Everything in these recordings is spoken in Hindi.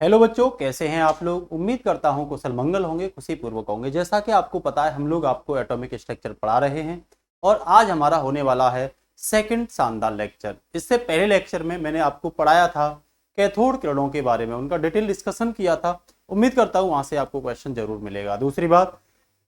हेलो बच्चों, कैसे हैं आप लोग। उम्मीद करता हूं कुशल मंगल होंगे, खुशी पूर्वक होंगे। जैसा कि आपको पता है, हम लोग आपको एटॉमिक स्ट्रक्चर पढ़ा रहे हैं और आज हमारा होने वाला है सेकंड शानदार लेक्चर। इससे पहले लेक्चर में मैंने आपको पढ़ाया था कैथोड किरणों के बारे में, उनका डिटेल डिस्कशन किया था। उम्मीद करता हूँ वहां से आपको क्वेश्चन जरूर मिलेगा। दूसरी बात,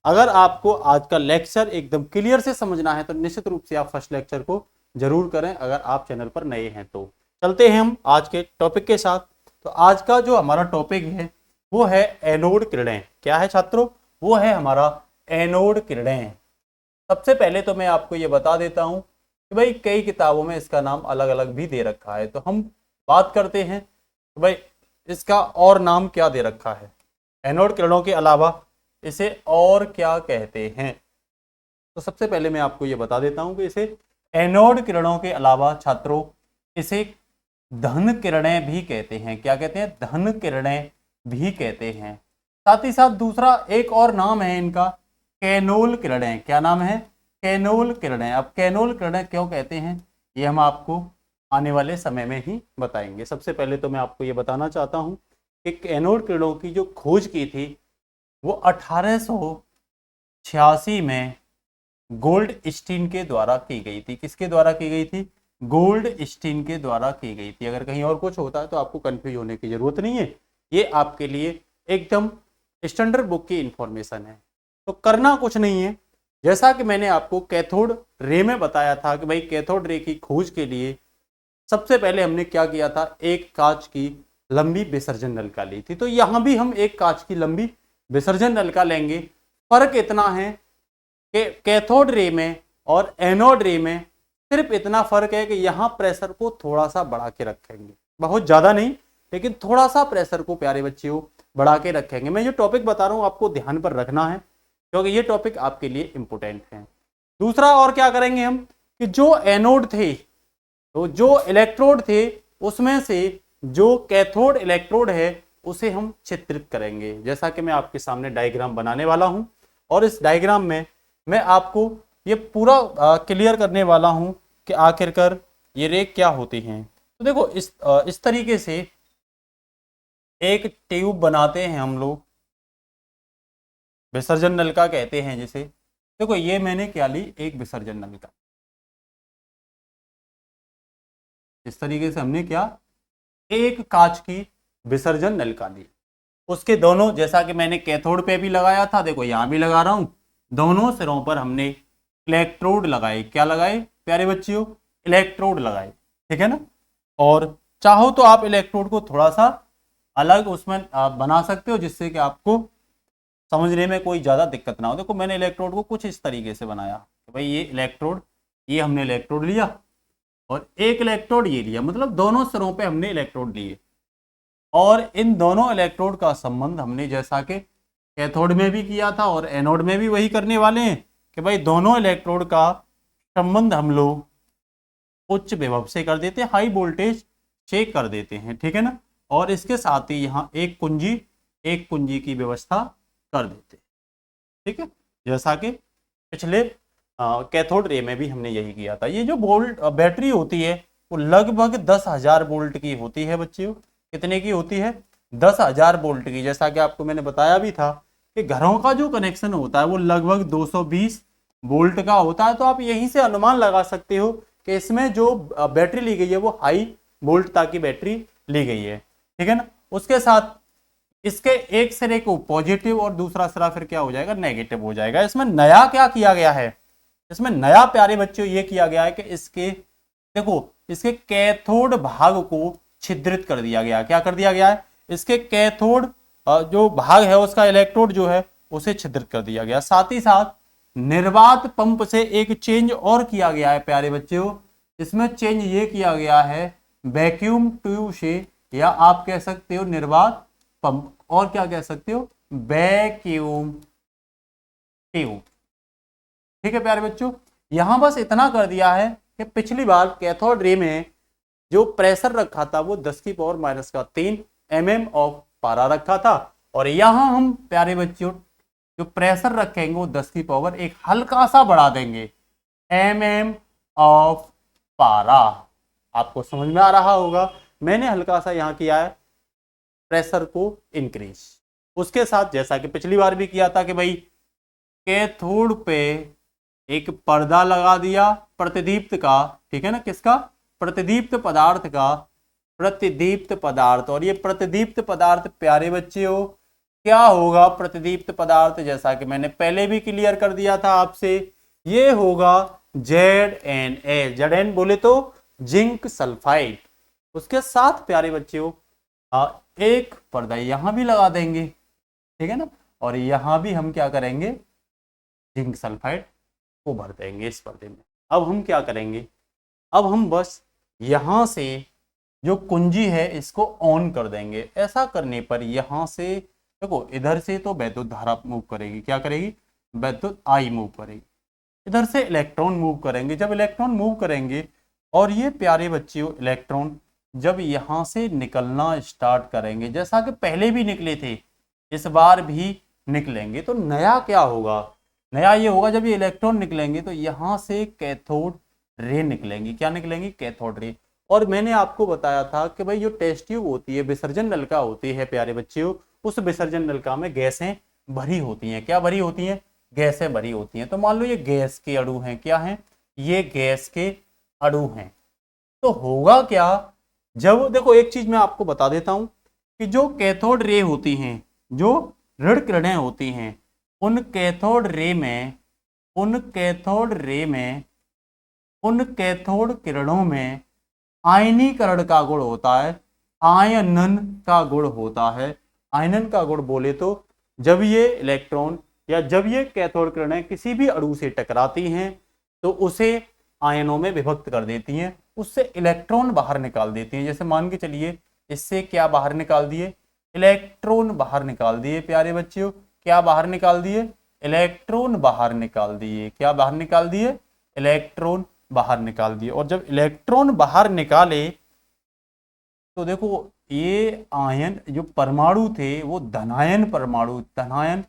अगर आपको आज का लेक्चर एकदम क्लियर से समझना है तो निश्चित रूप से आप फर्स्ट लेक्चर को जरूर करें, अगर आप चैनल पर नए हैं तो। चलते हैं हम आज के टॉपिक के साथ। तो आज का जो हमारा टॉपिक है वो है एनोड किरणें। क्या है छात्रों? वो है हमारा एनोड किरणें। सबसे पहले तो मैं आपको ये बता देता हूं कि भाई कई किताबों में इसका नाम अलग अलग भी दे रखा है, तो हम बात करते हैं तो भाई इसका और नाम क्या दे रखा है। एनोड किरणों के अलावा इसे और क्या कहते हैं? तो सबसे पहले मैं आपको ये बता देता हूं कि इसे एनोड किरणों के अलावा छात्रों इसे धन किरणें भी कहते हैं। क्या कहते हैं? धन किरणें भी कहते हैं। साथ ही साथ दूसरा एक और नाम है इनका, कैनोल किरणें। क्या नाम है? कैनोल किरणें। अब कैनोल किरणें क्यों कहते हैं ये हम आपको आने वाले समय में ही बताएंगे। सबसे पहले तो मैं आपको ये बताना चाहता हूं कि कैनोड किरणों की जो खोज की थी वो 1886 में गोल्ड स्टीन के द्वारा की गई थी। किसके द्वारा की गई थी? गोल्ड स्टीन के द्वारा की गई थी। अगर कहीं और कुछ होता है तो आपको कंफ्यूज होने की जरूरत नहीं है, ये आपके लिए एकदम स्टैंडर्ड बुक की इंफॉर्मेशन है। तो करना कुछ नहीं है, जैसा कि मैंने आपको कैथोड रे में बताया था कि भाई कैथोड रे की खोज के लिए सबसे पहले हमने क्या किया था, एक कांच की लंबी विसर्जन नलिका ली थी। तो यहां भी हम एक कांच की लंबी विसर्जन नलिका लेंगे। फर्क इतना है कि कैथोड रे में और एनोड रे में सिर्फ इतना फर्क है कि यहां प्रेशर को थोड़ा सा बढ़ा के रखेंगे, बहुत ज्यादा नहीं, लेकिन थोड़ा सा प्रेशर को प्यारे बच्चों बढ़ा के रखेंगे। मैं जो टॉपिक बता रहा हूं आपको ध्यान पर रखना है, क्योंकि ये टॉपिक आपके लिए इंपॉर्टेंट है। दूसरा और क्या करेंगे हम कि जो एनोड थे, तो जो इलेक्ट्रोड थे उसमें से जो कैथोड इलेक्ट्रोड है उसे हम चित्रित करेंगे। जैसा कि मैं आपके सामने डायग्राम बनाने वाला हूं और इस डायग्राम में मैं आपको ये पूरा क्लियर करने वाला हूं कि आखिरकार ये रे क्या होती हैं। तो देखो इस तरीके से एक ट्यूब बनाते हैं हम लोग, विसर्जन नलिका कहते हैं जिसे। देखो ये मैंने क्या ली, एक विसर्जन नलिका। इस तरीके से हमने क्या, एक कांच की विसर्जन नलिका ली। उसके दोनों, जैसा कि मैंने कैथोड पे भी लगाया था, देखो यहां भी लगा रहा हूं, दोनों सिरों पर हमने इलेक्ट्रोड लगाए। क्या लगाए प्यारे बच्चियों? इलेक्ट्रोड लगाए, ठीक है ना। और चाहो तो आप इलेक्ट्रोड को थोड़ा सा अलग उसमें आप बना सकते हो, जिससे कि आपको समझने में कोई ज्यादा दिक्कत ना हो। देखो मैंने इलेक्ट्रोड को कुछ इस तरीके से बनाया कि भाई ये इलेक्ट्रोड, ये हमने इलेक्ट्रोड लिया और एक इलेक्ट्रोड ये लिया, मतलब दोनों सिरों पे हमने इलेक्ट्रोड लिए। और इन दोनों इलेक्ट्रोड का संबंध हमने जैसा कि कैथोड में भी किया था और एनोड में भी वही करने वाले हैं कि भाई दोनों इलेक्ट्रोड का संबंध हम लोग उच्च विभव से कर देते हैं, हाई वोल्टेज से कर देते हैं, ठीक है ना। और इसके साथ ही यहाँ एक कुंजी की व्यवस्था कर देते हैं, ठीक है। जैसा कि पिछले कैथोड रे में भी हमने यही किया था। ये जो वोल्ट बैटरी होती है वो लगभग 10,000 वोल्ट की होती है बच्चियों। कितने की होती है? 10,000 वोल्ट की। जैसा कि आपको मैंने बताया भी था कि घरों का जो कनेक्शन होता है वो लगभग 220 वोल्ट का होता है। तो आप यहीं से अनुमान लगा सकते हो कि इसमें जो बैटरी ली गई है वो हाई वोल्टता की बैटरी ली गई है, ठीक है ना। उसके साथ इसके एक सिरे को पॉजिटिव और दूसरा सिरा फिर क्या हो जाएगा, नेगेटिव हो जाएगा। इसमें नया क्या किया गया है? इसमें नया प्यारे बच्चों ये किया गया है कि इसके, देखो इसके कैथोड भाग को छिद्रित कर दिया गया। क्या कर दिया गया है? इसके कैथोड जो भाग है उसका इलेक्ट्रोड जो है उसे छिद्रित कर दिया गया। साथ ही साथ निर्वात पंप से एक चेंज और किया गया है प्यारे बच्चों। इसमें चेंज ये किया गया है वैक्यूम ट्यूब से, या आप कह सकते हो निर्वात पंप, और क्या कह सकते हो, वैक्यूम ट्यूब, ठीक है प्यारे बच्चों। यहां बस इतना कर दिया है कि पिछली बार कैथोड रे में जो प्रेशर रखा था वो 10⁻³ mm ऑफ पारा रखा था, और यहां हम प्यारे बच्चों जो प्रेशर रखेंगे वो 10 एक हल्का सा बढ़ा देंगे, mm ऑफ पारा। आपको समझ में आ रहा होगा, मैंने हल्का सा यहां किया है प्रेशर को इंक्रीज। उसके साथ जैसा कि पिछली बार भी किया था कि भाई कैथोड पे एक पर्दा लगा दिया प्रतिदीप्त का, ठीक है ना, किसका, प्रतिदीप्त पदार्थ का, प्रतिदीप्त पदार्थ। और ये प्रतिदीप्त पदार्थ प्यारे बच्चों क्या होगा, प्रतिदीप्त पदार्थ जैसा कि मैंने पहले भी क्लियर कर दिया था आपसे, ये होगा ZnA। Zn बोले तो जिंक सल्फाइड। उसके साथ प्यारे बच्चों एक पर्दा यहां भी लगा देंगे, ठीक है ना, और यहां भी हम क्या करेंगे, जिंक सल्फाइड को भर देंगे इस पर्दे में। अब हम क्या करेंगे, अब हम बस यहां से जो कुंजी है इसको ऑन कर देंगे। ऐसा करने पर यहां से देखो, इधर से तो वैद्युत धारा मूव करेगी, क्या करेगी, वैद्युत आई मूव करेगी, इधर से इलेक्ट्रॉन मूव करेंगे। जब इलेक्ट्रॉन मूव करेंगे और ये प्यारे बच्चों इलेक्ट्रॉन जब यहां से निकलना स्टार्ट करेंगे, जैसा कि पहले भी निकले थे इस बार भी निकलेंगे, तो नया क्या होगा, नया ये होगा जब ये इलेक्ट्रॉन निकलेंगे तो यहां से कैथोड रे निकलेंगी। क्या निकलेंगी, कैथोड रे। और मैंने आपको बताया था कि भाई जो टेस्ट ट्यूब होती है, विसर्जन नलिका होती है प्यारे बच्चों, उस विसर्जन नलिका में गैसें भरी होती हैं। क्या भरी होती हैं, गैसें भरी होती हैं। तो मान लो ये गैस के अणु हैं, क्या हैं, ये गैस के अणु हैं। तो होगा क्या, जब देखो एक चीज मैं आपको बता देता हूं कि जो कैथोड रे होती हैं, जो ऋण किरणें होती हैं, उन कैथोड रे में, उन कैथोड रे में, उन कैथोड किरणों में आयनीकरण का गुण होता है, आयनन का गुण होता है। आयनन का गुण बोले तो जब ये इलेक्ट्रॉन या जब ये कैथोड किरणें किसी भी अणु से टकराती हैं तो उसे आयनों में विभक्त कर देती हैं, उससे इलेक्ट्रॉन बाहर निकाल देती हैं। जैसे मान के चलिए इससे क्या बाहर निकाल दिए, इलेक्ट्रॉन बाहर निकाल दिए प्यारे बच्चों, क्या बाहर निकाल दिए, इलेक्ट्रॉन बाहर निकाल दिए। क्या बाहर निकाल दिए, इलेक्ट्रॉन बाहर निकाल दिए। और जब इलेक्ट्रॉन बाहर निकाले तो देखो ये आयन जो परमाणु थे वो धनायन परमाणु, धनायन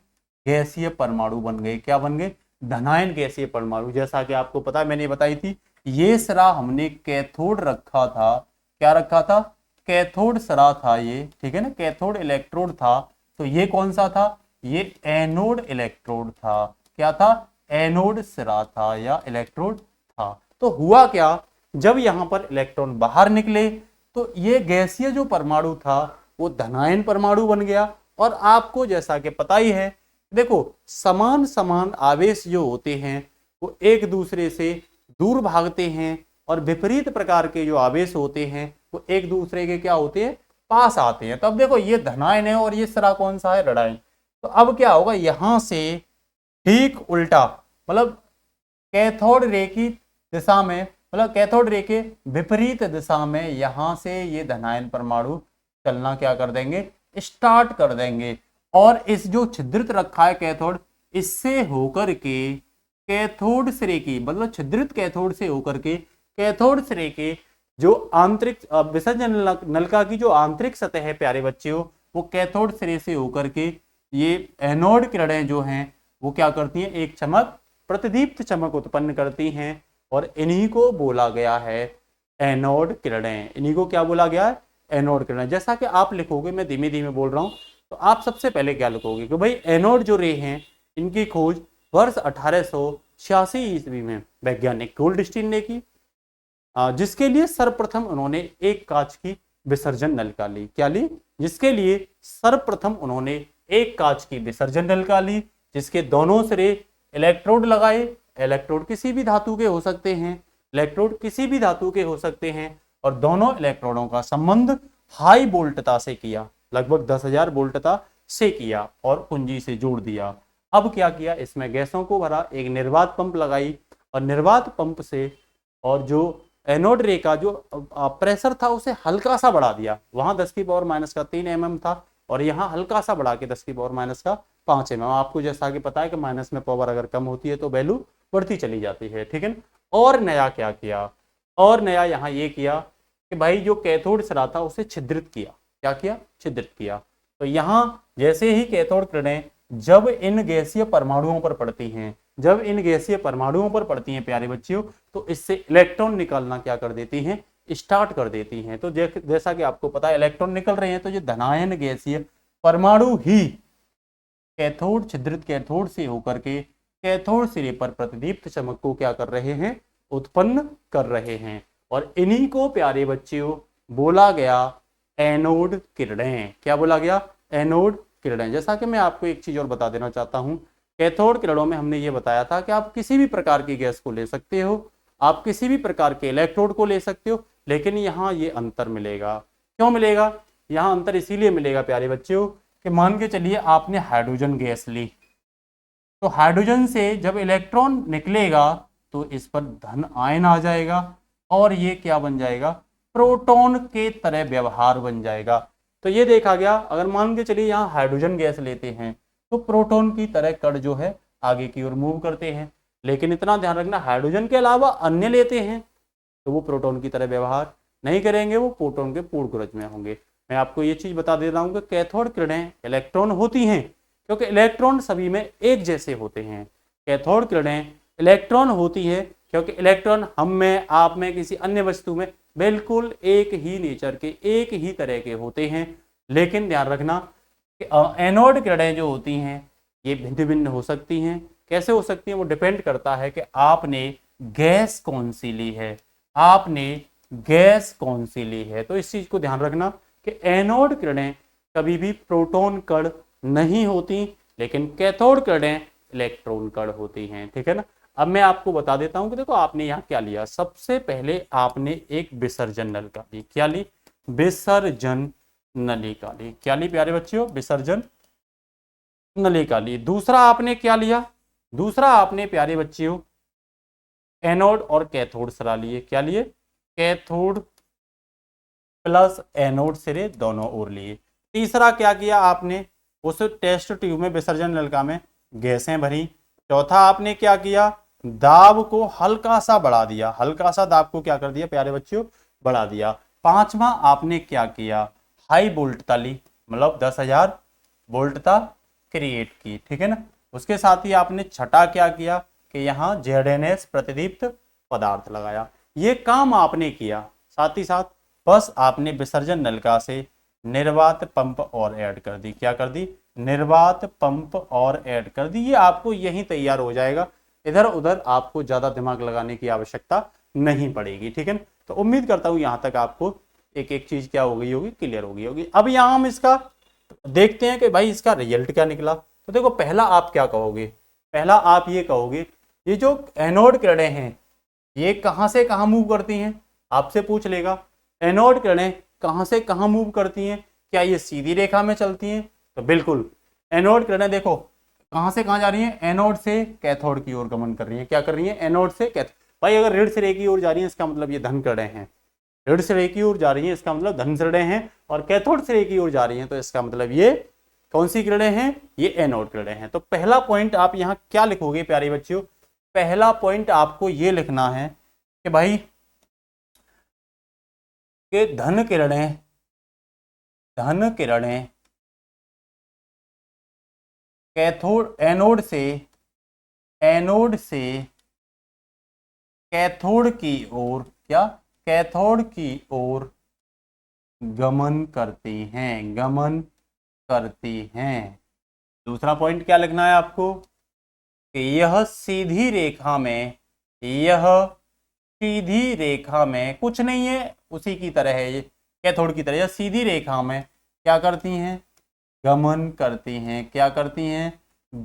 गैसीय परमाणु बन गए। क्या बन गए, धनायन गैसीय परमाणु। जैसा कि आपको पता है, मैंने बताई थी, ये सरा हमने कैथोड रखा था, क्या रखा था, कैथोड सरा था ये, ठीक है ना, कैथोड इलेक्ट्रोड था। तो ये कौन सा था, ये एनोड इलेक्ट्रोड था। क्या था, एनोड सिरा था या इलेक्ट्रोड था। तो हुआ क्या, जब यहां पर इलेक्ट्रॉन बाहर निकले तो ये गैसीय जो परमाणु था वो धनायन परमाणु बन गया। और आपको जैसा कि पता ही है, देखो समान समान आवेश जो होते हैं वो एक दूसरे से दूर भागते हैं, और विपरीत प्रकार के जो आवेश होते हैं वो एक दूसरे के क्या होते हैं, पास आते हैं। तब देखो ये धनायन है और ये सरा कौन सा है, ऋणायन। तो अब क्या होगा, यहां से ठीक उल्टा, मतलब कैथोड रे की दिशा में, मतलब कैथोड रे के विपरीत दिशा में यहां से ये धनायन परमाणु चलना क्या कर देंगे, स्टार्ट कर देंगे। और इस जो छिद्रित रखा है कैथोड, इससे होकर के कैथोड सिरे की, मतलब छिद्रित कैथोड से होकर के कैथोड सिरे के जो आंतरिक विसर्जन नलिका की जो आंतरिक सतह है प्यारे बच्चों, वो कैथोड सिरे से होकर के ये एनोड किरणें जो हैं वो क्या करती हैं, एक चमक, प्रतिदीप्त चमक उत्पन्न करती हैं। और इन्हीं को बोला गया है एनोड किरणें। इन्हीं को क्या बोला गया है, एनोड किरणें। जैसा कि आप लिखोगे, मैं धीमे धीमे बोल रहा हूं, तो आप सबसे पहले क्या लिखोगे कि भाई एनोड जो रे हैं इनकी खोज वर्ष 1886 ईस्वी में वैज्ञानिक गोल्डस्टीन ने की, जिसके लिए सर्वप्रथम उन्होंने एक कांच की विसर्जन नलिका ली। क्या ली, जिसके लिए सर्वप्रथम उन्होंने एक कांच की विसर्जन नलिका ली, जिसके दोनों सिरे इलेक्ट्रोड लगाए। इलेक्ट्रोड किसी भी धातु के हो सकते हैं, इलेक्ट्रोड किसी भी धातु के हो सकते हैं, और दोनों इलेक्ट्रोडों का संबंध हाई वोल्टता से किया, लगभग 10,000 वोल्टता से किया, और कुंजी से जोड़ दिया। अब क्या किया, इसमें गैसों को भरा, एक निर्वात पंप लगाई, और निर्वात पंप से और जो एनोड रे का जो प्रेशर था उसे हल्का सा बढ़ा दिया। वहां 10⁻³ mm था और यहाँ हल्का सा बढ़ा के 10⁻5 mm। आपको जैसा कि पता है कि माइनस में पावर अगर कम होती है तो वैल्यू बढ़ती चली जाती है, ठीक है ना। और नया क्या किया, और नया यहाँ ये किया कि भाई जो कैथोड सिरा था उसे छिद्रित किया। क्या किया, छिद्रित किया। तो यहाँ जैसे ही कैथोड किरणें जब इन गैसीय परमाणुओं पर पड़ती हैं, जब इन गैसीय परमाणुओं पर पड़ती हैं प्यारे बच्चियों, तो इससे इलेक्ट्रॉन निकालना क्या कर देती हैं, स्टार्ट कर देती हैं। तो जैसा कि आपको पता है इलेक्ट्रॉन निकल रहे हैं, तो ये धनायन गैसीय परमाणु ही कैथोड, छिद्रित कैथोड से होकर के कैथोड सिरे पर प्रतिदीप्त चमक को क्या कर रहे हैं, उत्पन्न कर रहे हैं। और इन्हीं को प्यारे बच्चों बोला गया एनोड किरणें। क्या बोला गया, एनोड किरणें। जैसा कि मैं आपको एक चीज और बता देना चाहता हूं, कैथोड किरणों में हमने ये बताया था कि आप किसी भी प्रकार की गैस को ले सकते हो, आप किसी भी प्रकार के इलेक्ट्रोड को ले सकते हो, लेकिन यहाँ ये अंतर मिलेगा। क्यों मिलेगा, यहाँ अंतर इसीलिए मिलेगा प्यारे बच्चों कि मान के चलिए आपने हाइड्रोजन गैस ली, तो हाइड्रोजन से जब इलेक्ट्रॉन निकलेगा तो इस पर धन आयन आ जाएगा और ये क्या बन जाएगा, प्रोटॉन के तरह व्यवहार बन जाएगा। तो ये देखा गया, अगर मान के चलिए यहाँ हाइड्रोजन गैस लेते हैं तो प्रोटॉन की तरह कण जो है आगे की ओर मूव करते हैं, लेकिन इतना ध्यान रखना हाइड्रोजन के अलावा अन्य लेते हैं तो वो प्रोटॉन की तरह व्यवहार नहीं करेंगे, वो प्रोटॉन के पूर्ण गुरज में होंगे। मैं आपको ये चीज बता दे रहा हूँ कि कैथोड किरणें इलेक्ट्रॉन होती हैं, क्योंकि इलेक्ट्रॉन सभी में एक जैसे होते हैं। कैथोड किरणें इलेक्ट्रॉन होती है क्योंकि इलेक्ट्रॉन हम में, आप में, किसी अन्य वस्तु में बिल्कुल एक ही नेचर के, एक ही तरह के होते हैं। लेकिन ध्यान रखना कि एनोड किरणें जो होती हैं ये भिन्न भिन्न हो सकती हैं। कैसे हो सकती हैं, वो डिपेंड करता है कि आपने गैस कौन सी ली है, आपने गैस कौन सी ली है। तो इस चीज को ध्यान रखना कि एनोड किरणें कभी भी प्रोटॉन कण नहीं होती, लेकिन कैथोड किरणें इलेक्ट्रॉन कण होती हैं। ठीक है ना। अब मैं आपको बता देता हूं कि देखो आपने यहाँ क्या लिया, सबसे पहले आपने एक विसर्जन नलिका ली। क्या ली, विसर्जन नलिका ली। क्या ली प्यारे बच्चों, विसर्जन नलिका ली। दूसरा आपने क्या लिया, दूसरा आपने प्यारे बच्चों एनोड और कैथोड सिरा लिए। क्या लिए, कैथोड प्लस एनोड सिरे दोनों ओर लिए। तीसरा क्या किया आपने, उस टेस्ट ट्यूब में, विसर्जन नलिका में गैसें भरी। चौथा आपने क्या किया, दाब को हल्का सा बढ़ा दिया, हल्का सा दाब को क्या कर दिया प्यारे बच्चों, बढ़ा दिया। पांचवा आपने क्या किया, हाई वोल्टता ली, मतलब 10,000 वोल्टता क्रिएट की। ठीक है ना। उसके साथ ही आपने छठा क्या किया कि यहाँ ZnS प्रतिदीप्त पदार्थ लगाया। ये काम आपने किया। साथ ही साथ बस आपने विसर्जन नलिका से निर्वात पंप और ऐड कर दी। क्या कर दी, निर्वात पंप और ऐड कर दी। ये आपको यहीं तैयार हो जाएगा, इधर उधर आपको ज्यादा दिमाग लगाने की आवश्यकता नहीं पड़ेगी। ठीक है ना। तो उम्मीद करता हूं यहां तक आपको एक एक चीज क्या हो गई होगी, क्लियर हो गई होगी। अब यहां हम इसका देखते हैं कि भाई इसका रिजल्ट क्या निकला। तो देखो पहला आप क्या कहोगे, पहला आप ये कहोगे ये जो एनोड किरणें हैं ये कहां से कहां मूव करती हैं, आपसे पूछ लेगा एनोड किरणें कहां से कहां मूव करती हैं, क्या ये सीधी रेखा में चलती हैं। तो बिल्कुल एनोड किरणें देखो कहां से कहां जा रही हैं, एनोड से कैथोड की ओर गमन कर रही हैं। क्या कर रही हैं, एनोड से कैथोड। भाई अगर ऋण सिरे की ओर जा रही है इसका मतलब ये धन किरणें हैं, ऋण सिरे की ओर जा रही है इसका मतलब धन किरणें हैं, और कैथोड सिरे की ओर जा रही हैं तो इसका मतलब ये कौन सी किरणें हैं, ये एनोड किरणें हैं। तो पहला पॉइंट आप यहाँ क्या लिखोगे प्यारे बच्चों, पहला पॉइंट आपको ये लिखना है कि भाई कि धन किरणें कैथोड एनोड से कैथोड की ओर, क्या, कैथोड की ओर गमन करती हैं। दूसरा पॉइंट क्या लिखना है आपको कि यह सीधी रेखा में कुछ नहीं है, उसी की तरह है, ये कैथोड की तरह, यह सीधी रेखा में क्या करती हैं, गमन करती हैं। क्या करती हैं,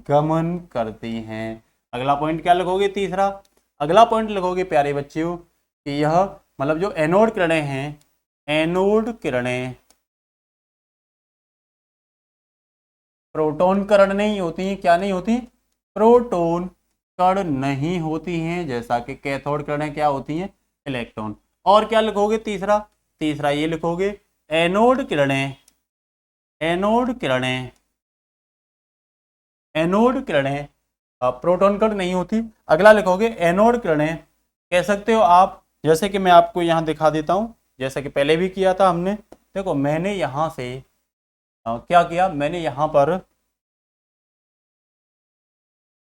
गमन करती हैं। अगला पॉइंट क्या लिखोगे, तीसरा अगला पॉइंट लिखोगे प्यारे बच्चों कि यह मतलब जो एनोड किरणें हैं, एनोड किरणें प्रोटॉन कण नहीं होती, क्या नहीं होती, प्रोटॉन कण नहीं होती हैं, जैसा कि कैथोड किरणें क्या होती हैं, इलेक्ट्रॉन। और क्या लिखोगे तीसरा ये लिखोगे एनोड किरणें प्रोटॉन कण नहीं होती। अगला लिखोगे एनोड किरणें कह सकते हो आप, जैसे कि मैं आपको यहां दिखा देता हूं, जैसा कि पहले भी किया था हमने। देखो मैंने यहां से क्या किया, मैंने यहां पर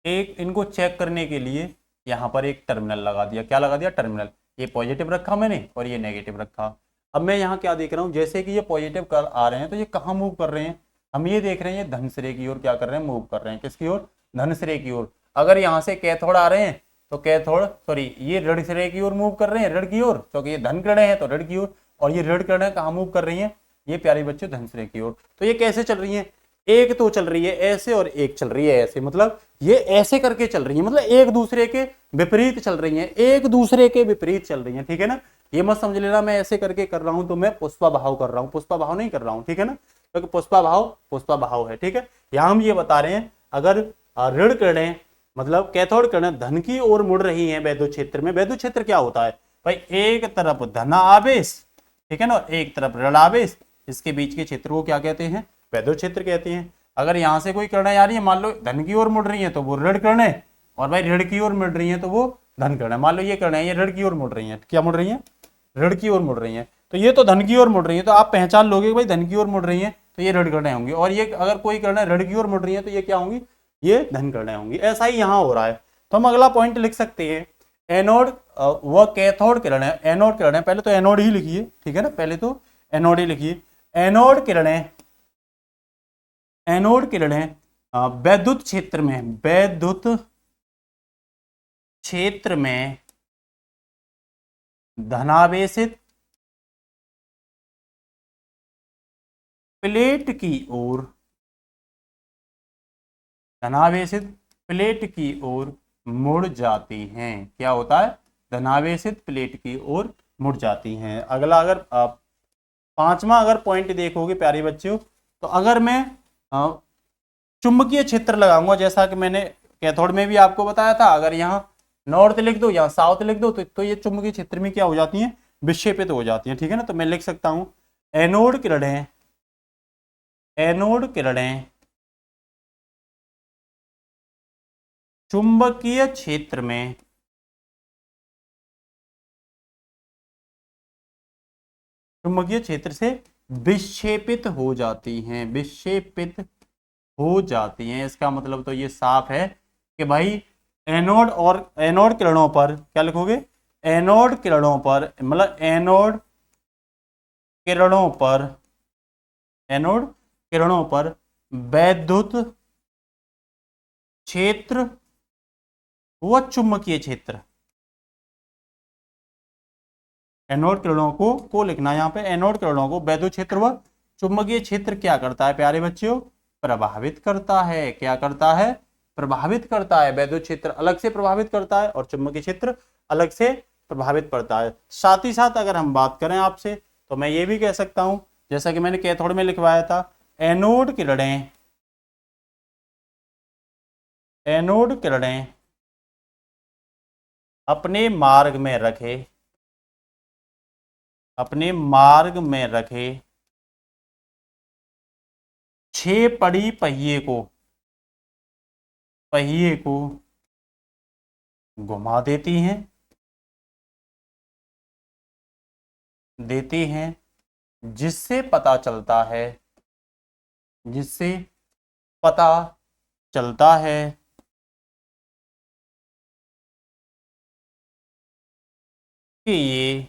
एक इनको चेक करने के लिए यहां पर एक टर्मिनल लगा दिया। क्या लगा दिया, टर्मिनल। ये पॉजिटिव रखा मैंने और ये नेगेटिव रखा। अब मैं यहाँ क्या देख रहा हूँ, जैसे कि ये पॉजिटिव कर आ रहे हैं तो ये कहाँ मूव कर रहे हैं, हम ये देख रहे हैं ये धन श्रेय की ओर क्या कर रहे हैं, मूव कर रहे हैं। किसकी ओर, धन श्रेय की ओर। अगर यहाँ से कैथोड आ रहे हैं तो कैथोड सॉरी ये ऋण श्रेय की ओर मूव कर रहे हैं, ऋण की ओर, क्योंकि ये धन किरणें हैं तो ऋण की ओर, और ये ऋण किरणें कहाँ मूव कर रही हैं, ये प्यारे बच्चे धन श्रेय की ओर। तो ये कैसे चल रही है, एक तो चल रही है ऐसे और एक चल रही है ऐसे, मतलब ये ऐसे करके चल रही है, मतलब एक दूसरे के विपरीत चल रही है, एक दूसरे के विपरीत चल रही है, ठीक है ना। ये मत समझ लेना मैं ऐसे करके कर रहा हूं तो मैं पुष्पा भाव कर रहा हूं, पुष्पा भाव नहीं कर रहा हूं, ठीक है ना, क्योंकि पुष्पा भाव है, ठीक है। यहां हम ये बता रहे हैं अगर ऋण किरणें मतलब कैथोड किरणें धन की ओर मुड़ रही हैं वैद्युत क्षेत्र में, वैद्युत क्षेत्र क्या होता है भाई, एक तरफ धन आवेश, ठीक है ना, एक तरफ ऋण आवेश, इसके बीच के क्षेत्र को क्या कहते हैं, वैद्युत क्षेत्र कहते हैं। अगर यहाँ से कोई किरणें आ रही है, मान लो धन की ओर मुड़ रही है तो वो ऋण किरणें, और भाई ऋण की ओर मुड़ रही है तो वो धन किरणें। मान लो ये किरणें ये ऋण की ओर मुड़ रही है, क्या मुड़ रही है, ऋण की ओर मुड़ रही है, तो ये तो धन की ओर मुड़ रही है, तो आप पहचान लोगे कि भाई धन की ओर मुड़ रही है तो ये ऋण किरणें होंगी, और ये अगर कोई किरणें ऋण की ओर मुड़ रही है तो ये क्या होंगी, ये धन किरणें होंगी। ऐसा ही यहाँ हो रहा है। तो हम अगला पॉइंट लिख सकते हैं, एनोड व कैथोड किरणें, एनोड किरणें, पहले तो एनोड ही लिखिए, ठीक है ना, पहले तो एनोड ही लिखिए। एनोड किरणें, एनोड किरणें वैद्युत क्षेत्र में, वैद्युत क्षेत्र में धनावेशित प्लेट की ओर, धनावेशित प्लेट की ओर मुड़ जाती हैं। क्या होता है, धनावेशित प्लेट की ओर मुड़ जाती हैं। अगला अगर आप पांचवा अगर पॉइंट देखोगे प्यारे बच्चों, तो अगर मैं चुंबकीय क्षेत्र लगाऊंगा, जैसा कि मैंने कैथोड में भी आपको बताया था, अगर यहाँ नॉर्थ लिख दो या साउथ लिख दो तो ये चुंबकीय क्षेत्र में क्या हो जाती हैं, विक्षेपित हो जाती हैं, ठीक है ना। तो मैं लिख सकता हूं एनोड किरणें, एनोड किरणें चुंबकीय क्षेत्र में चुंबकीय क्षेत्र से विक्षेपित हो जाती हैं, विक्षेपित हो जाती हैं। इसका मतलब तो ये साफ है कि भाई एनोड और एनोड किरणों पर क्या लिखोगे, एनोड किरणों पर, मतलब एनोड किरणों पर, एनोड किरणों पर वैद्युत क्षेत्र व चुंबकीय क्षेत्र, एनोड किरणों को लिखना यहाँ पे, एनोड किरणों को वैद्युत क्षेत्र व चुंबकीय क्षेत्र क्या करता है प्यारे बच्चों, प्रभावित करता है। क्या करता है, प्रभावित करता है। वैद्युत क्षेत्र अलग से प्रभावित करता है और चुंबकीय क्षेत्र अलग से प्रभावित करता है। साथ ही साथ अगर हम बात करें आपसे तो मैं ये भी कह सकता हूं, जैसा कि मैंने कैथोड में लिखवाया था, एनोड किरणें, एनोड किरणें अपने मार्ग में रखे, अपने मार्ग में रखे 6 पड़ी पहिए को घुमा देती हैं, जिससे पता चलता है, जिससे पता चलता है कि ये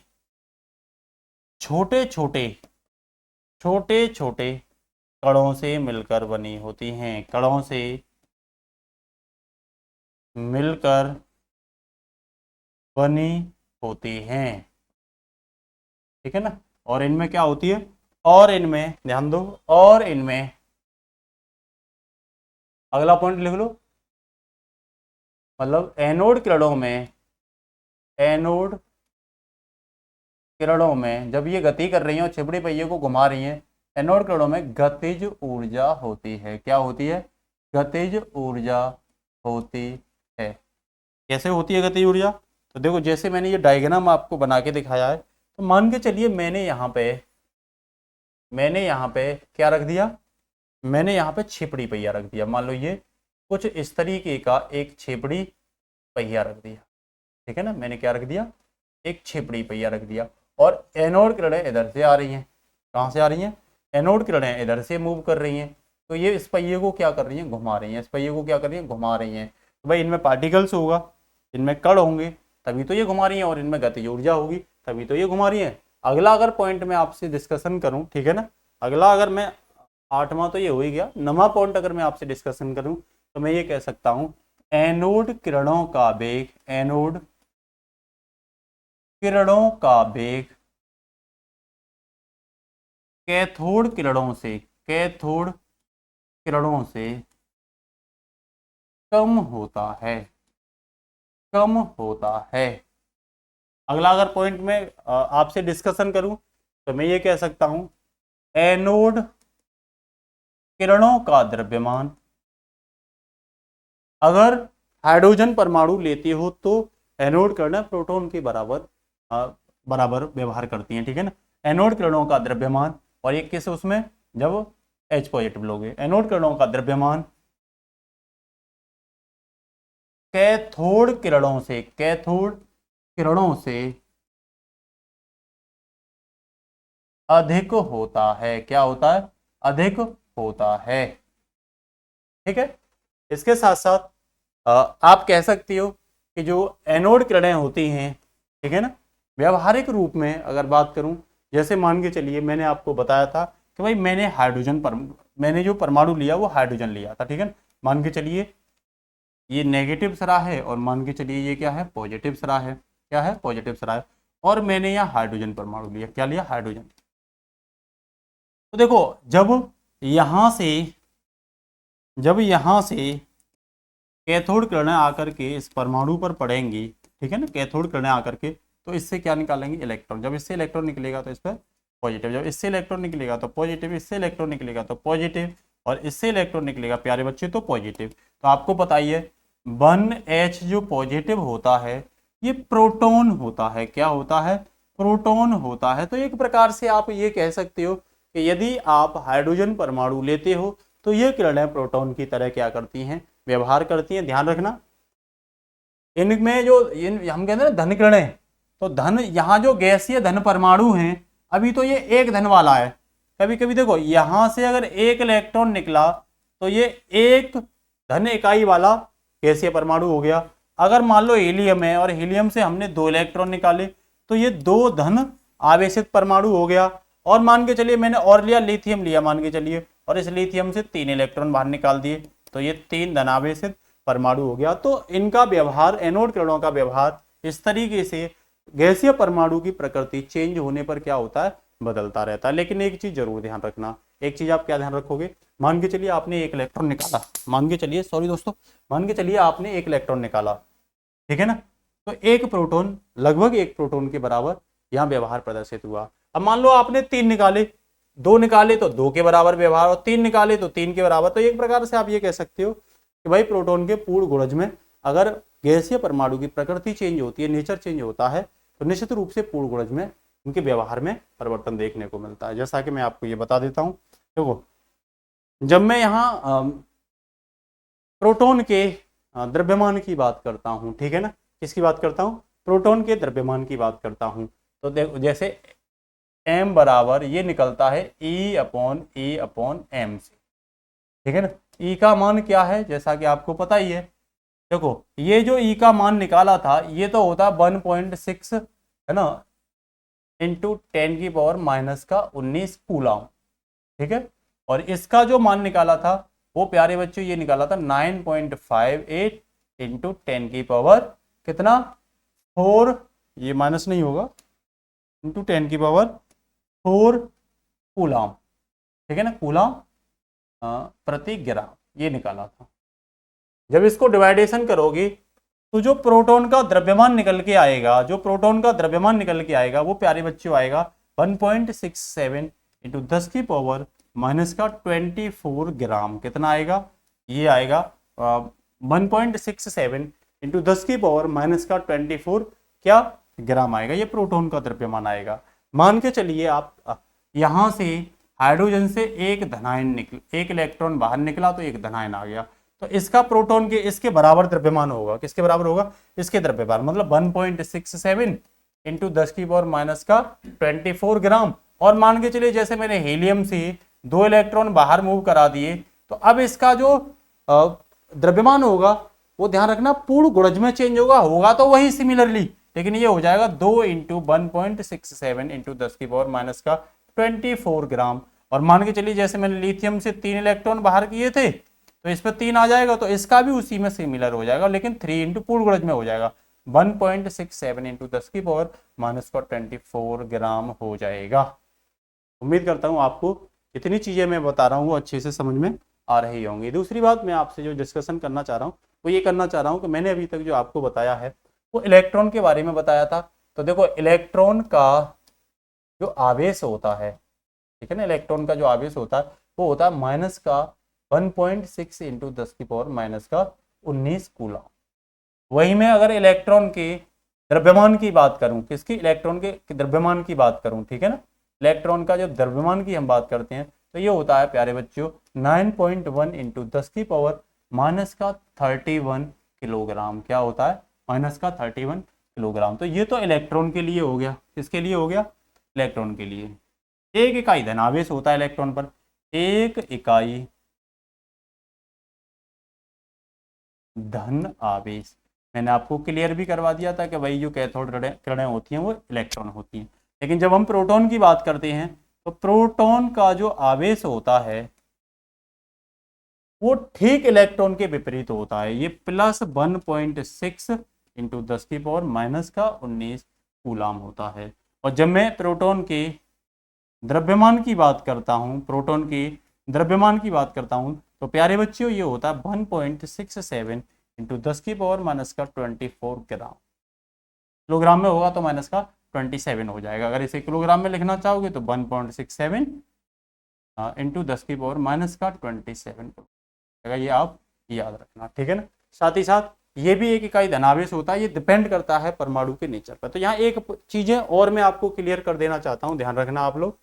छोटे छोटे कणों से मिलकर बनी होती हैं, कणों से मिलकर बनी होती हैं, ठीक है ना। और इनमें क्या होती है, और इनमें ध्यान दो, और इनमें अगला पॉइंट लिख लो, मतलब एनोड किरणों में, एनोड किरणों में जब ये गति कर रही हैं और छिपड़ी पहिए को घुमा रही हैं, एनोड किरणों में गतिज ऊर्जा होती है। क्या होती है, गतिज ऊर्जा होती है। कैसे होती है गतिज ऊर्जा, तो देखो जैसे मैंने ये डायग्राम आपको बना के दिखाया है, तो मान के चलिए मैंने यहाँ पे क्या रख दिया, मैंने यहाँ पे छिपड़ी पहिया रख दिया। मान लो ये कुछ इस तरीके का एक छिपड़ी पहिया रख दिया, ठीक है ना, मैंने क्या रख दिया, एक छिपड़ी पहिया रख दिया। और एनोड किरणें इधर से आ रही हैं, कहाँ से आ रही हैं, एनोड किरणें इधर से मूव कर रही हैं, तो ये इस पहिए को क्या कर रही हैं, घुमा रही हैं, इस पहिए को क्या कर रही हैं, घुमा रही हैं। तो भाई इनमें पार्टिकल्स होगा, इनमें कण होंगे, तभी तो ये घुमा रही हैं, और इनमें गतिज ऊर्जा होगी तभी तो ये घुमा रही हैं। अगला अगर पॉइंट मैं आपसे डिस्कशन करूं, ठीक है ना, अगला अगर मैं 8वां तो ये हो ही गया, 9वां पॉइंट अगर मैं आपसे डिस्कशन करूं तो मैं ये कह सकता हूं एनोड किरणों का वेग, एनोड किरणों का वेग कैथोड किरणों से, कैथोड किरणों से कम होता है, कम होता है। अगला अगर पॉइंट में आपसे डिस्कशन करूं तो मैं ये कह सकता हूं एनोड किरणों का द्रव्यमान, अगर हाइड्रोजन परमाणु लेते हो तो एनोड किरणें प्रोटॉन के बराबर व्यवहार करती हैं, ठीक है ना। एनोड किरणों का द्रव्यमान, और एक किस उसमें जब H पॉजिटिव लोगे, एनोड किरणों का द्रव्यमान कैथोड किरणों से, कैथोड किरणों से अधिक होता है। क्या होता है? अधिक होता है, ठीक है। इसके साथ साथ आप कह सकती हो कि जो एनोड किरणें होती हैं, ठीक है ना, व्यवहारिक रूप में अगर बात करूं, जैसे मान के चलिए मैंने आपको बताया था कि भाई मैंने जो परमाणु लिया वो हाइड्रोजन लिया था, ठीक है ना। मान के चलिए ये नेगेटिव सिरा है और मान के चलिए ये क्या है? पॉजिटिव सिरा है। क्या है? पॉजिटिव सिरा है। और मैंने यहाँ हाइड्रोजन परमाणु लिया। क्या लिया? हाइड्रोजन। तो देखो जब यहाँ से कैथोड किरणें आकर के इस परमाणु पर पड़ेंगी, ठीक है ना, कैथोड किरणें आकर के, तो इससे क्या निकालेंगे? इलेक्ट्रॉन। जब इससे इलेक्ट्रॉन निकलेगा तो इस पर पॉजिटिव, जब इससे इलेक्ट्रॉन निकलेगा तो पॉजिटिव, इससे इलेक्ट्रॉन निकलेगा तो पॉजिटिव, और इससे इलेक्ट्रॉन निकलेगा प्यारे बच्चे तो पॉजिटिव। तो आपको बताइए 1H जो पॉजिटिव होता है ये प्रोटॉन होता है। क्या होता है? प्रोटॉन होता है। तो एक प्रकार से आप ये कह सकते हो कि यदि आप हाइड्रोजन परमाणु लेते हो तो ये किरणें प्रोटॉन की तरह क्या करती हैं? व्यवहार करती हैं। ध्यान रखना, इनमें जो हम कहते हैं ना धन किरणें, तो धन, यहाँ जो गैसीय धन परमाणु हैं, अभी तो ये एक धन वाला है। कभी कभी देखो यहां से अगर एक इलेक्ट्रॉन निकला तो ये एक धन इकाई वाला गैसीय परमाणु हो गया। अगर मान लो हीलियम है और हीलियम से हमने 2 इलेक्ट्रॉन निकाले तो ये 2 धन आवेशित परमाणु हो गया। और मान के चलिए मैंने और लिया, लिथियम लिया मान के चलिए, और इस लिथियम से 3 इलेक्ट्रॉन बाहर निकाल दिए तो ये 3 धनावेशित परमाणु हो गया। तो इनका व्यवहार, एनोड किरणों का व्यवहार इस तरीके से गैसीय परमाणु की प्रकृति चेंज होने पर क्या होता है? बदलता रहता है। लेकिन एक चीज जरूर ध्यान रखना, एक चीज आप क्या ध्यान रखोगे, मान के चलिए आपने एक इलेक्ट्रॉन निकाला, मान के चलिए, सॉरी दोस्तों, मान के चलिए आपने एक इलेक्ट्रॉन निकाला, ठीक है ना, तो एक प्रोटॉन, लगभग एक प्रोटॉन के बराबर यहाँ व्यवहार प्रदर्शित हुआ। अब मान लो आपने 3 निकाले, 2 निकाले तो 2 के बराबर व्यवहार, और 3 निकाले तो 3 के बराबर। तो एक प्रकार से आप ये कह सकते हो कि भाई प्रोटॉन के पूर्ण गुणज में अगर गैसीय परमाणु की प्रकृति चेंज होती है, नेचर चेंज होता है, तो निश्चित रूप से पूर्ण गुणज में उनके व्यवहार में परिवर्तन देखने को मिलता है। जैसा कि मैं आपको ये बता देता हूं, देखो जब मैं यहाँ प्रोटॉन के द्रव्यमान की बात करता हूं, ठीक है ना, किसकी बात करता हूं? प्रोटॉन के द्रव्यमान की बात करता हूं, तो देखो जैसे m बराबर ये निकलता है E/E/m से, ठीक है ना। E का मान क्या है? जैसा कि आपको पता ही है, देखो ये जो E का मान निकाला था ये तो होता 1.6 है ना, इंटू 10⁻⁻19 कूलम, ठीक है। और इसका जो मान निकाला था वो प्यारे बच्चों ये निकाला था 9.58 इंटू 10⁻, कितना? 4, ये माइनस नहीं होगा, इंटू 10⁻4 कूलम, ठीक है ना, कूलम प्रति ग्राम, ये निकाला था। जब इसको डिवाइडेशन करोगे तो जो प्रोटॉन का द्रव्यमान निकल के आएगा, जो प्रोटॉन का द्रव्यमान निकल के आएगा वो प्यारे बच्चों आएगा 1.67 इंटू 10⁻24 ग्राम। कितना आएगा? ये आएगा 1.67 इंटू 10⁻24 क्या ग्राम आएगा, ये प्रोटॉन का द्रव्यमान आएगा। मान के चलिए आप यहां से हाइड्रोजन से एक धनायन एक इलेक्ट्रॉन बाहर निकला तो एक धनायन आ गया, तो इसका प्रोटॉन के इसके बराबर द्रव्यमान होगा। किसके बराबर होगा? इसके द्रव्यमान, मतलब 1.67 इंटू 10⁻24 ग्राम। और मान के चलिए जैसे मैंने हीलियम से 2 इलेक्ट्रॉन बाहर मूव करा दिए, तो अब इसका जो द्रव्यमान होगा वो ध्यान रखना पूर्ण गुणज में चेंज होगा तो वही सिमिलरली, लेकिन ये हो जाएगा 2 इंटू 1.67 इंटू 10 की पावर माइनस का 24 ग्राम। और मान के चलिए जैसे मैंने लिथियम से 3 इलेक्ट्रॉन बाहर किए थे तो इस पर 3 आ जाएगा, तो इसका भी उसी में सिमिलर हो जाएगा, लेकिन 3 इंटू पूर्ण गुणज में हो जाएगा, 1.67 इंटू 10 की पावर माइनस का 24 ग्राम हो जाएगा। उम्मीद करता हूँ आपको इतनी चीजें मैं बता रहा हूँ वो अच्छे से समझ में आ रही होंगी। दूसरी बात मैं आपसे जो डिस्कशन करना चाह रहा हूँ वो ये करना चाह रहा हूँ कि मैंने अभी तक जो आपको बताया है वो इलेक्ट्रॉन के बारे में बताया था। तो देखो इलेक्ट्रॉन का जो आवेश होता है, ठीक है ना, इलेक्ट्रॉन का जो आवेश होता है वो होता है माइनस का 1.6 इंटू 10 की पावर माइनस का 19 कूलम। वही मैं अगर इलेक्ट्रॉन के द्रव्यमान की बात करूं, किसकी, इलेक्ट्रॉन के द्रव्यमान की बात करूं, ठीक है ना, इलेक्ट्रॉन का जो द्रव्यमान की हम बात करते हैं तो ये होता है प्यारे बच्चों 9.1 इंटू 10 की पावर माइनस का 31 किलोग्राम। क्या होता है, माइनस का 31 किलोग्राम। तो ये तो इलेक्ट्रॉन के लिए हो गया, किसके लिए हो गया, इलेक्ट्रॉन के लिए। एक इकाई धनावेश होता है इलेक्ट्रॉन पर, एक इकाई धन आवेश। मैंने आपको क्लियर भी करवा दिया था कि भाई जो कैथोड किरणें होती हैं वो इलेक्ट्रॉन होती हैं। लेकिन जब हम प्रोटॉन की बात करते हैं तो प्रोटॉन का जो आवेश होता है वो ठीक इलेक्ट्रॉन के विपरीत होता है। ये प्लस 1.6 इंटू 10 की पावर माइनस का 19 कूलाम होता है। और जब मैं प्रोटॉन के द्रव्यमान की बात करता हूं, प्रोटॉन के द्रव्यमान की बात करता हूं तो प्यारे बच्चों ये होता है 1.67 इंटू 10 की पावर माइनस का 24 ग्राम। किलोग्राम में होगा तो माइनस का 27 हो जाएगा। अगर इसे किलोग्राम में लिखना चाहोगे तो 1.67 इंटू 10 की पावर माइनस का 27, ये आप याद रखना, ठीक है ना। साथ ही साथ ये भी एक इकाई धनावेश होता है, ये डिपेंड करता है परमाणु के नेचर पर। तो यहाँ एक चीजें और मैं आपको क्लियर कर देना चाहता हूँ, ध्यान रखना आप लोग।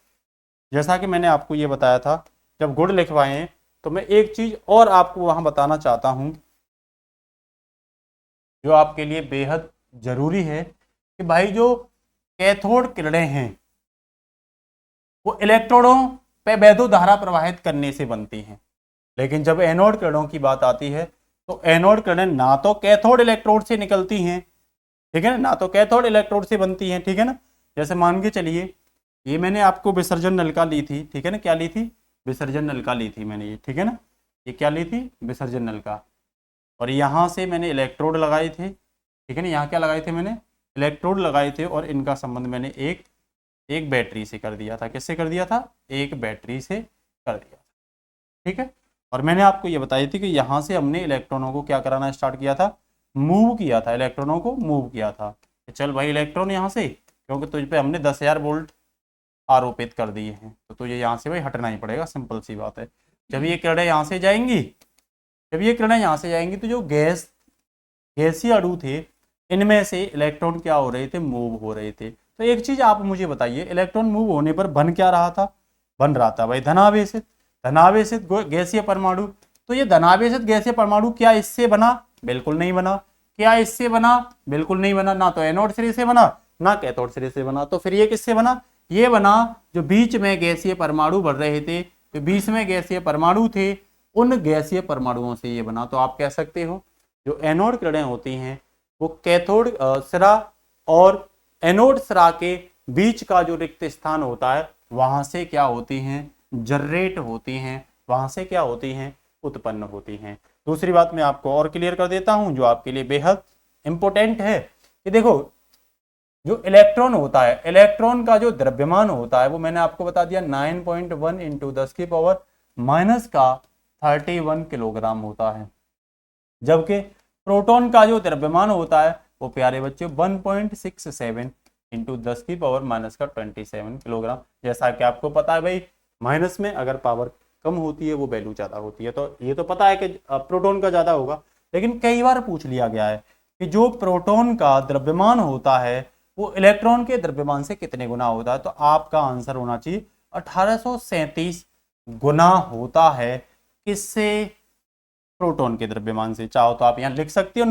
जैसा कि मैंने आपको ये बताया था जब गुण लिखवाए तो मैं एक चीज और आपको वहां बताना चाहता हूं जो आपके लिए बेहद जरूरी है कि भाई जो कैथोड किरणें हैं वो इलेक्ट्रोडों पे वैद्युत धारा प्रवाहित करने से बनती हैं। लेकिन जब एनोड किरणों की बात आती है तो एनोड किरणें ना तो कैथोड इलेक्ट्रोड से निकलती हैं, ठीक है ना, ना तो कैथोड इलेक्ट्रोड से बनती हैं, ठीक है ना। जैसे मान के चलिए ये मैंने आपको विसर्जन नलिका ली थी, ठीक है ना, क्या ली थी, विसर्जन नलिका ली थी मैंने, ये ठीक है ना, ये क्या ली थी, विसर्जन नलिका। और यहाँ से मैंने इलेक्ट्रोड लगाए थे, ठीक है ना, यहाँ क्या लगाए थे मैंने, इलेक्ट्रोड लगाए थे, और इनका संबंध मैंने एक बैटरी से कर दिया था। किससे कर दिया था, एक बैटरी से कर दिया था, ठीक है। और मैंने आपको ये बताई थी कि यहाँ से हमने इलेक्ट्रॉनों को क्या कराना स्टार्ट किया था, मूव किया था, इलेक्ट्रॉनों को मूव किया था। चल भाई इलेक्ट्रॉन यहाँ से, क्योंकि तुझ पे हमने 10,000 वोल्ट आरोपित कर दिए हैं तो तुझे यहाँ से भाई हटना ही पड़ेगा, सिंपल सी बात है। जब ये किरणें यहाँ से जाएंगी, जब ये किरणें यहाँ से जाएंगी तो जो गैसीय अणु थे इनमें से इलेक्ट्रॉन क्या हो रहे थे, मूव हो रहे थे। तो एक चीज आप मुझे बताइए, इलेक्ट्रॉन मूव होने पर बन क्या रहा था, बन रहा था भाई धनावेशित, धनावेशित गैसीय परमाणु। तो ये धनावेशित गैसीय परमाणु क्या इससे बना, बिल्कुल नहीं बना। क्या इससे बना, बिल्कुल नहीं बना, ना तो एनोड सिरे से बना ना कैथोड सिरे से बना। तो फिर ये किससे बना, ये बना जो बीच में गैसीय परमाणु बढ़ रहे थे, जो बीच में गैसीय परमाणु थे उन गैसीय परमाणुओं से ये बना। तो आप कह सकते हो जो एनोड किरणें होती हैं वो कैथोड सिरा और एनोड सिरा के बीच का जो रिक्त स्थान होता है वहां से क्या होती हैं, जनरेट होती हैं, वहां से क्या होती हैं, उत्पन्न होती हैं। दूसरी बात मैं आपको और क्लियर कर देता हूं जो आपके लिए बेहद इंपॉर्टेंट है कि देखो जो इलेक्ट्रॉन होता है, इलेक्ट्रॉन का जो द्रव्यमान होता है वो मैंने आपको बता दिया 9.1 इंटू 10 की पावर माइनस का 31 किलोग्राम होता है। जबकि प्रोटॉन का जो द्रव्यमान होता है वो प्यारे बच्चों 1.67 इंटू 10 की पावर माइनस का 27 किलोग्राम। जैसा कि आपको पता है भाई माइनस में अगर पावर कम होती है वो वैल्यू ज्यादा होती है, तो ये तो पता है कि प्रोटॉन का ज्यादा होगा। लेकिन कई बार पूछ लिया गया है कि जो प्रोटॉन का द्रव्यमान होता है वो इलेक्ट्रॉन के द्रव्यमान से कितने गुना होता है, तो आपका आंसर होना चाहिए 1837 गुना होता है। किससे, प्रोटॉन के द्रव्यमान से। चाहो तो आप यहां लिख सकते हो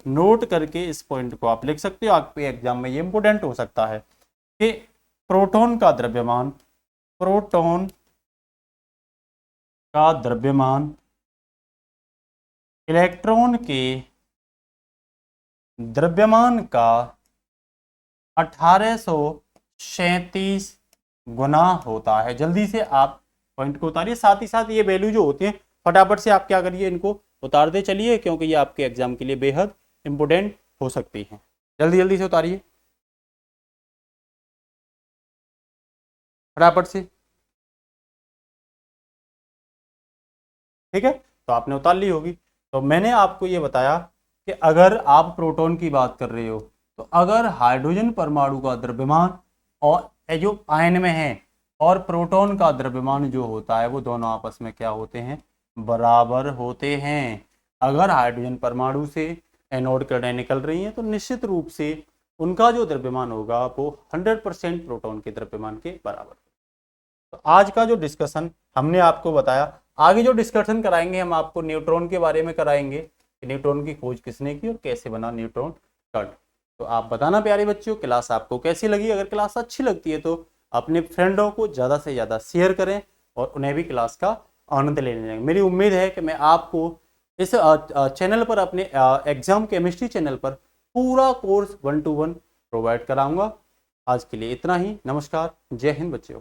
नोट करके इस पॉइंट को आप लिख सकते हो, आपके एग्जाम में ये इंपोर्टेंट हो सकता है कि प्रोटॉन का द्रव्यमान इलेक्ट्रॉन के द्रव्यमान का 1837 गुना होता है। जल्दी से आप पॉइंट को उतारिए, साथ ही साथ ये वैल्यू जो होती है फटाफट से आप क्या करिए, इनको उतारते चलिए, क्योंकि ये आपके एग्जाम के लिए बेहद इंपॉर्टेंट हो सकती है। जल्दी जल्दी से उतारिए फटाफट से। ठीक है, तो आपने उतार ली होगी। तो मैंने आपको ये बताया कि अगर आप प्रोटॉन की बात कर रहे हो, तो अगर हाइड्रोजन परमाणु का द्रव्यमान और जो आयन में है और प्रोटॉन का द्रव्यमान जो होता है वो दोनों आपस में क्या होते हैं, बराबर होते हैं। अगर हाइड्रोजन परमाणु से एनोड किरणें निकल रही हैं तो निश्चित रूप से उनका जो द्रव्यमान होगा वो 100% प्रोटॉन के द्रव्यमान के बराबर। तो आज का जो डिस्कशन हमने आपको बताया, आगे जो डिस्कशन कराएंगे हम आपको न्यूट्रॉन के बारे में कराएंगे कि न्यूट्रॉन की खोज किसने की और कैसे बना न्यूट्रॉन कण। तो आप बताना प्यारे बच्चों, क्लास आपको कैसी लगी। अगर क्लास अच्छी लगती है तो अपने फ्रेंडों को ज़्यादा से ज़्यादा शेयर करें और उन्हें भी क्लास का आनंद लेने देंगे। मेरी उम्मीद है कि मैं आपको इस चैनल पर, अपने एग्जाम केमिस्ट्री चैनल पर पूरा कोर्स 1 to 1 प्रोवाइड कराऊंगा। आज के लिए इतना ही। नमस्कार, जय हिंद बच्चों।